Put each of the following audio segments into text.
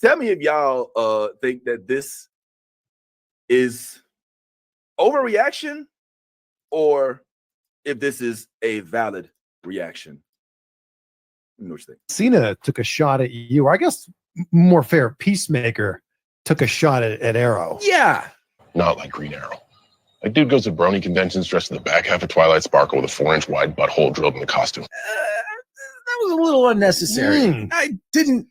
Tell me if y'all think that this is overreaction or if this is a valid reaction. Let me know what you think. Cena took a shot at you, or I guess more fair, Peacemaker took a shot at Arrow. Yeah. Not like Green Arrow. Like, dude goes to brony conventions dressed in the back half of Twilight Sparkle with a 4-inch wide butthole drilled in the costume. That was a little unnecessary. I didn't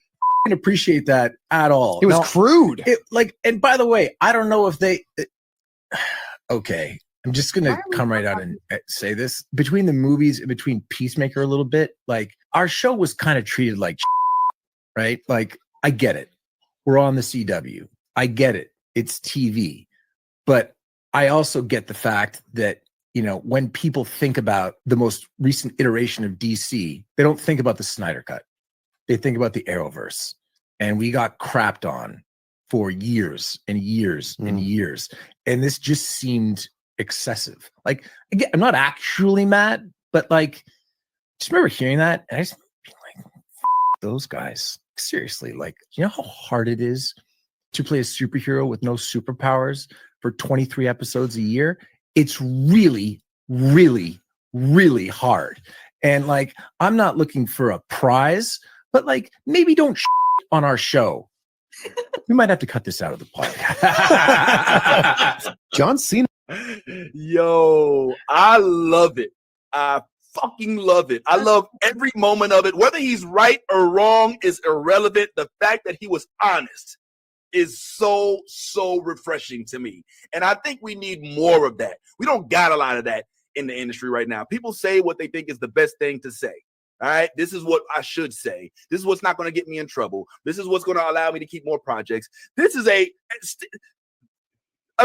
appreciate that at all. It was crude. And by the way, I don't know if they. Okay, I'm just gonna come right out and say this. Between the movies and between Peacemaker, a little bit, like our show was kind of treated like, right? Like, I get it. We're on the CW. I get it. It's TV, but I also get the fact that, you know, when people think about the most recent iteration of DC, they don't think about the Snyder Cut. They think about the Arrowverse. And we got crapped on for years and years and years. And this just seemed excessive. Like, again, I'm not actually mad, but like, just remember hearing that. And I just being like, those guys. Seriously, like, you know how hard it is to play a superhero with no superpowers for 23 episodes a year? It's really, really, really hard. And like, I'm not looking for a prize, but like, maybe don't on our show. We might have to cut this out of the podcast. John Cena. Yo, I love it. I fucking love it. I love every moment of it. Whether he's right or wrong is irrelevant. The fact that he was honest is so refreshing to me. And I think we need more of that. We don't got a lot of that in the industry right now. People say what they think is the best thing to say. All right, this is what I should say. This is what's not going to get me in trouble. This is what's going to allow me to keep more projects. This is a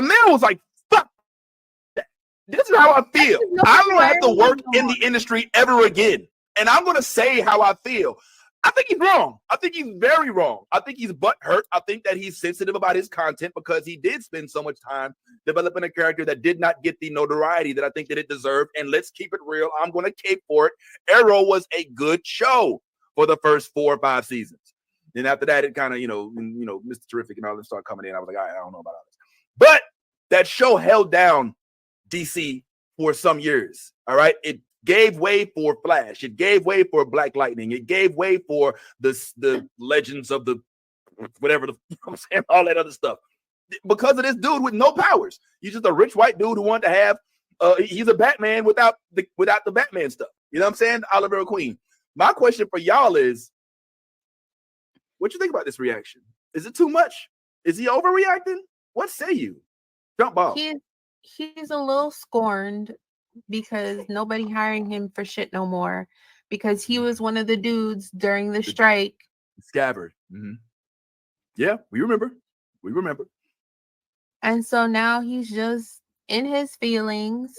man was like, fuck that. This is how I feel. I don't have to work in the industry ever again. And I'm going to say how I feel. I think he's wrong. I think he's very wrong. I think he's butthurt. I think that he's sensitive about his content because he did spend so much time developing a character that did not get the notoriety that I think that it deserved. And let's keep it real. I'm going to cape for it. Arrow was a good show for the first 4 or 5 seasons. Then after that, it kind of, Mr. Terrific and all them started coming in. I was like, all right, I don't know about all this. But that show held down DC for some years. All right. It gave way for Flash. It gave way for Black Lightning. It gave way for the legends of the whatever I'm saying, all that other stuff. Because of this dude with no powers. He's just a rich white dude who wanted to have he's a Batman without the Batman stuff. You know what I'm saying? Oliver Queen. My question for y'all is, what you think about this reaction? Is it too much? Is he overreacting? What say you? Jump ball. He's a little scorned because nobody hiring him for shit no more, because he was one of the dudes during the strike. Scabbard. Mm-hmm. Yeah, we remember. And so now he's just in his feelings.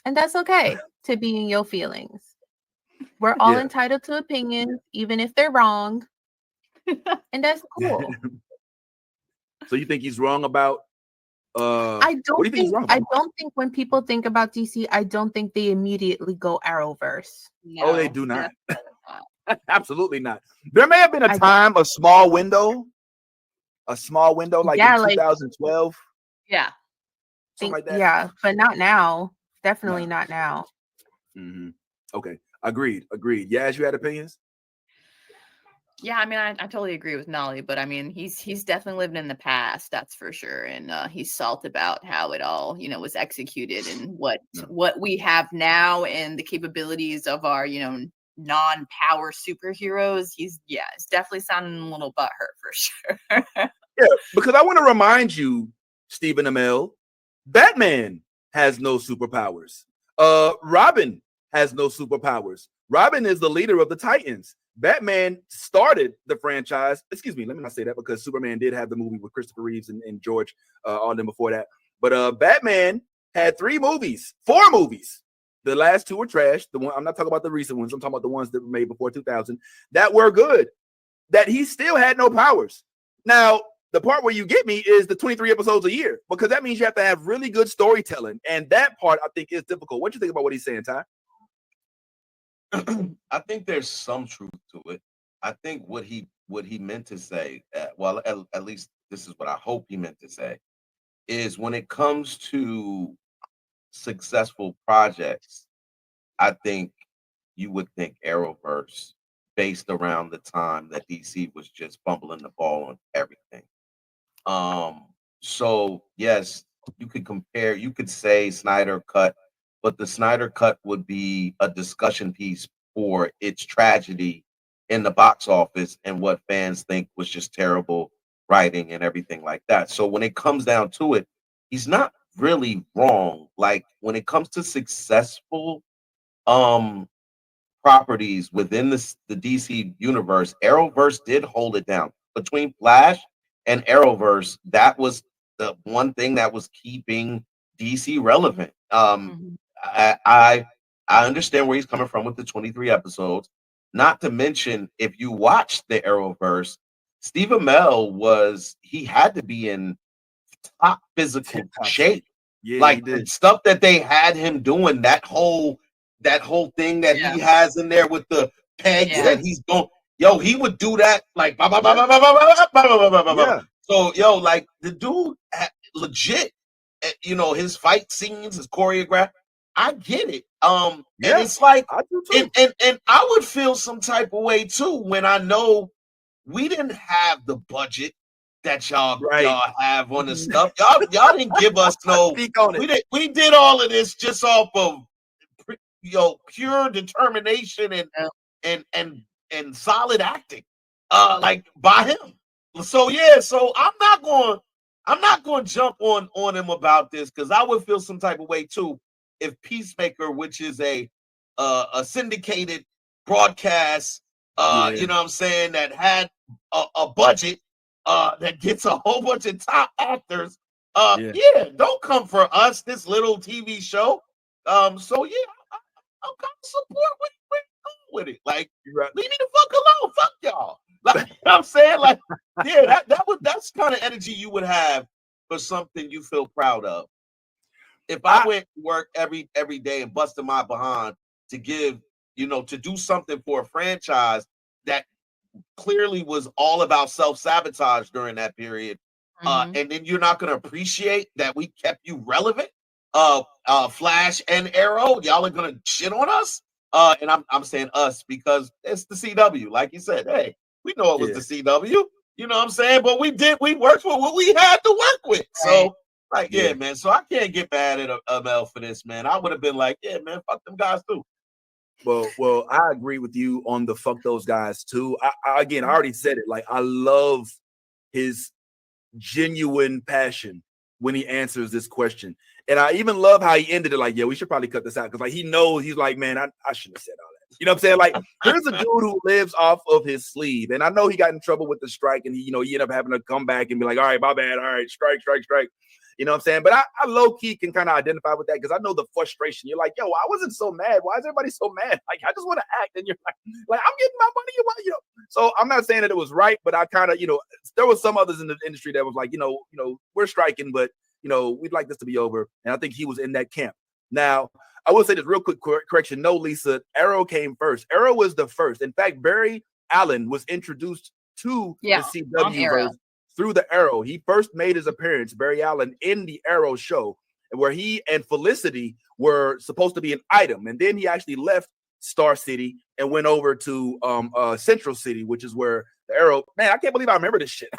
And that's okay to be in your feelings. We're all entitled to opinions, even if they're wrong. And that's cool. So you think he's wrong about I don't think when people think about DC, I don't think they immediately go Arrowverse. No, they do not. Absolutely not. There may have been a time, a small window like in 2012. Yeah. Something like that. Yeah, but not now. Definitely not now. Mm-hmm. Okay. Agreed. Yaz, you had opinions? Yeah, I mean, I totally agree with Nolly, but I mean, he's definitely lived in the past, that's for sure, and he's salty about how it all, was executed and what we have now and the capabilities of our, non-power superheroes. It's definitely sounding a little butthurt for sure. Yeah, because I want to remind you, Stephen Amell, Batman has no superpowers. Robin has no superpowers. Robin is the leader of the Titans. Batman started the franchise. Excuse me, let me not say that because Superman did have the movie with Christopher Reeves and George all them before that. But Batman had 4 movies. The last 2 were trash. The one I'm not talking about the recent ones. I'm talking about the ones that were made before 2000 that were good. That he still had no powers. Now, the part where you get me is the 23 episodes a year, because that means you have to have really good storytelling, and that part I think is difficult. What do you think about what he's saying, Ty? I think there's some truth to it. I think what he what he meant to say. Well, at least this is what I hope he meant to say. Is when it comes to successful projects, I think you would think Arrowverse, based around the time that DC was just fumbling the ball on everything. So yes, you could say Snyder Cut, but the Snyder Cut would be a discussion piece for its tragedy in the box office and what fans think was just terrible writing and everything like that. So when it comes down to it, he's not really wrong. Like when it comes to successful um properties within the DC universe, Arrowverse did hold it down. Between Flash and Arrowverse, that was the one thing that was keeping DC relevant. I understand where he's coming from with the 23 episodes. Not to mention, if you watch the Arrowverse, Steve Amell he had to be in top physical shape. Yeah, Like the stuff that they had him doing, that whole thing that he has in there with the pegs that he's going. Yo, he would do that like so yo, like the dude legit, his fight scenes, his choreograph. I get it. And it's like I do too. And I would feel some type of way too when I know we didn't have the budget that y'all have on the stuff. Y'all didn't give us no. We did all of this just off of pure determination and solid acting, like by him. So yeah, so I'm not going to jump on him about this because I would feel some type of way too if Peacemaker, which is a syndicated broadcast, you know what I'm saying, that had a budget that gets a whole bunch of top actors. Don't come for us, this little TV show. So yeah, I'm kind of support what you're doing with it. Like, leave me the fuck alone. Fuck y'all. Like, you know what I'm saying? Like, yeah, that's kind of energy you would have for something you feel proud of. If I went to work every day and busted my behind to give, to do something for a franchise that clearly was all about self-sabotage during that period, and then you're not going to appreciate that we kept you relevant, Flash and Arrow, y'all are going to shit on us, and I'm saying us because it's the CW. Like you said, hey, we know it was the CW, you know what I'm saying, but we worked with what we had to work with. So like, yeah, man, so I can't get mad at Amel for this, man. I would have been like, yeah, man, fuck them guys too. Well, I agree with you on the fuck those guys too. I already said it. Like, I love his genuine passion when he answers this question. And I even love how he ended it like, yeah, we should probably cut this out. Because like he knows, he's like, man, I shouldn't have said all that. You know what I'm saying? Like, there's a dude who lives off of his sleeve. And I know he got in trouble with the strike and he ended up having to come back and be like, all right, my bad. All right, strike. You know what I'm saying? But I low-key can kind of identify with that because I know the frustration. You're like, yo, I wasn't so mad. Why is everybody so mad? Like, I just want to act. And you're like, I'm getting my money. So I'm not saying that it was right, but I kind of, there was some others in the industry that was like, we're striking, but, we'd like this to be over. And I think he was in that camp. Now, I will say this real quick correction. No, Lisa, Arrow came first. Arrow was the first. In fact, Barry Allen was introduced to the CW verse through the Arrow. He first made his appearance, Barry Allen, in the Arrow show, where he and Felicity were supposed to be an item. And then he actually left Star City and went over to Central City, which is where the Arrow. Man, I can't believe I remember this shit.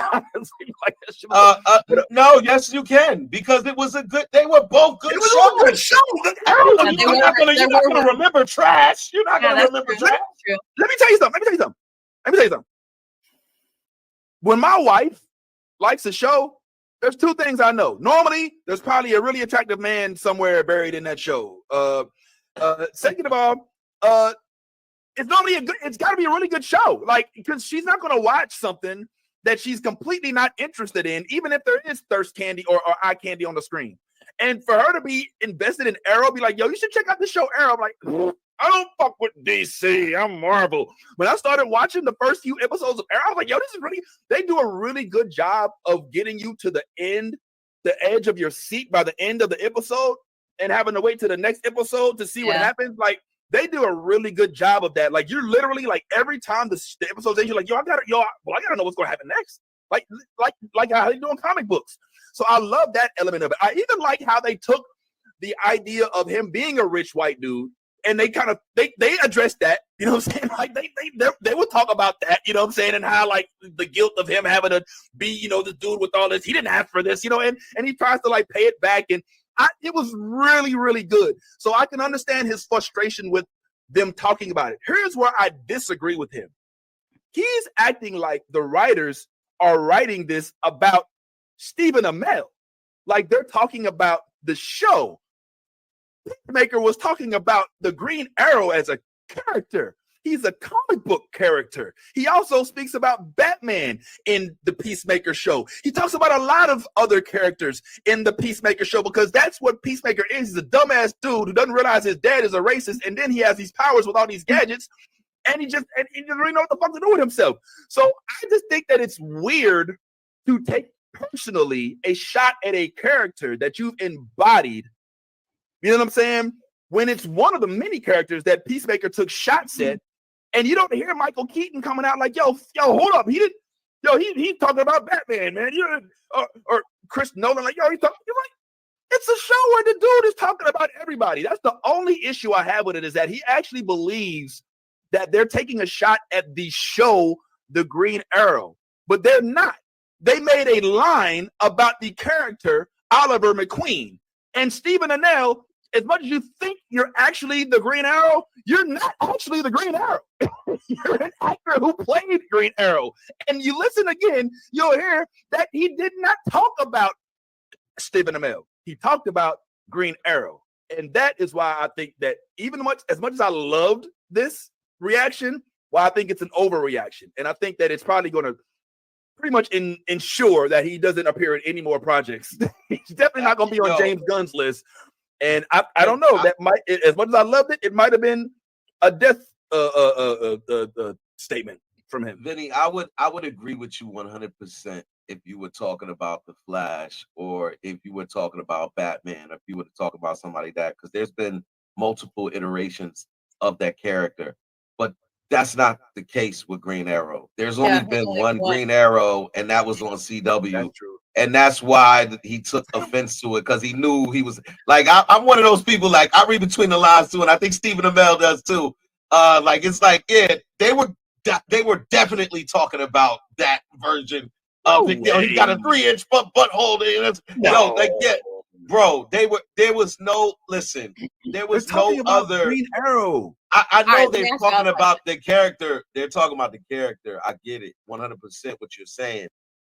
No, yes, you can, because it was they were both good shows. A good show. The Arrow, you're not gonna remember trash. You're not gonna remember trash. Let me tell you something. When my wife likes a show, there's two things I know. Normally, there's probably a really attractive man somewhere buried in that show. Second of all, it's got to be a really good show. Like, because she's not going to watch something that she's completely not interested in, even if there is thirst candy or eye candy on the screen. And for her to be invested in Arrow, be like, yo, you should check out the show Arrow. I'm like, I don't fuck with DC. I'm Marvel. When I started watching the first few episodes of Arrow, I was like, yo, they do a really good job of getting you to the end, the edge of your seat by the end of the episode and having to wait to the next episode to see what happens. Like, They do a really good job of that. Like, you're literally like every time the episode's ends, you're like, I gotta know what's gonna happen next. Like how they do in comic books. So I love that element of it. I even like how they took the idea of him being a rich white dude, and they kind of they addressed that, you know what I'm saying? Like they would talk about that, you know what I'm saying, and how like the guilt of him having to be, you know, the dude with all this, he didn't ask for this, you know, and he tries to like pay it back, and it was really, really good. So I can understand his frustration with them talking about it. Here's where I disagree with him. He's acting like the writers are writing this about Stephen Amell, like they're talking about the show. Peacemaker was talking about the Green Arrow as a character. He's a comic book character. He also speaks about Batman in the Peacemaker show. He talks about a lot of other characters in the Peacemaker show, because that's what Peacemaker is. He's a dumbass dude who doesn't realize his dad is a racist, and then he has these powers with all these gadgets, and he doesn't really know what the fuck to do with himself. So I just think that it's weird to take personally a shot at a character that you've embodied. You know what I'm saying? When it's one of the many characters that Peacemaker took shots at, and you don't hear Michael Keaton coming out like, yo, hold up. He's talking about Batman, man. Or Chris Nolan, like, yo, you're like, it's a show where the dude is talking about everybody. That's the only issue I have with it, is that he actually believes that they're taking a shot at the show, The Green Arrow, but they're not. They made a line about the character Oliver McQueen. And Stephen Amell, as much as you think you're actually the Green Arrow, you're not actually the Green Arrow. You're an actor who played Green Arrow. And you listen again, you'll hear that he did not talk about Stephen Amell. He talked about Green Arrow. And that is why I think that as much as I loved this reaction, why I think it's an overreaction. And I think that it's probably going to pretty much ensure that he doesn't appear in any more projects. He's definitely not going to be on James Gunn's list. And I don't know. That might, as much as I loved it, it might have been a death statement from him. Vinny, I would agree with you 100% if you were talking about The Flash, or if you were talking about Batman, or if you were to talk about somebody that, because there's been multiple iterations of that character. But that's not the case with Green Arrow. There's only been one Green Arrow, and that was on CW. That's true. And that's why he took offense to it, because he knew he was like, I'm one of those people, like, I read between the lines too, and I think Stephen Amell does too. Like, it's like, yeah, they were definitely talking about that version of it. You know, he got a 3-inch butthole. Bro, there was no other Green Arrow. I know they're talking about the character. They're talking about the character. I get it 100% what you're saying.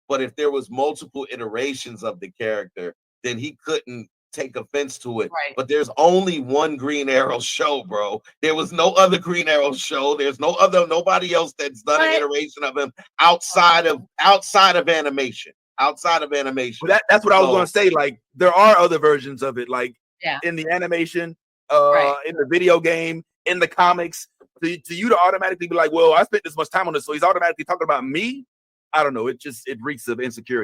But if there was multiple iterations of the character, then he couldn't take offense to it. Right. But there's only one Green Arrow show, bro. There was no other Green Arrow show. There's nobody else that's done an iteration of him outside of animation. Outside of animation. Well, that's what I was going to say. Like, there are other versions of it, like in the animation, in the video game, in the comics. To you to automatically be like, well, I spent this much time on this, so he's automatically talking about me. I don't know. It reeks of insecurity.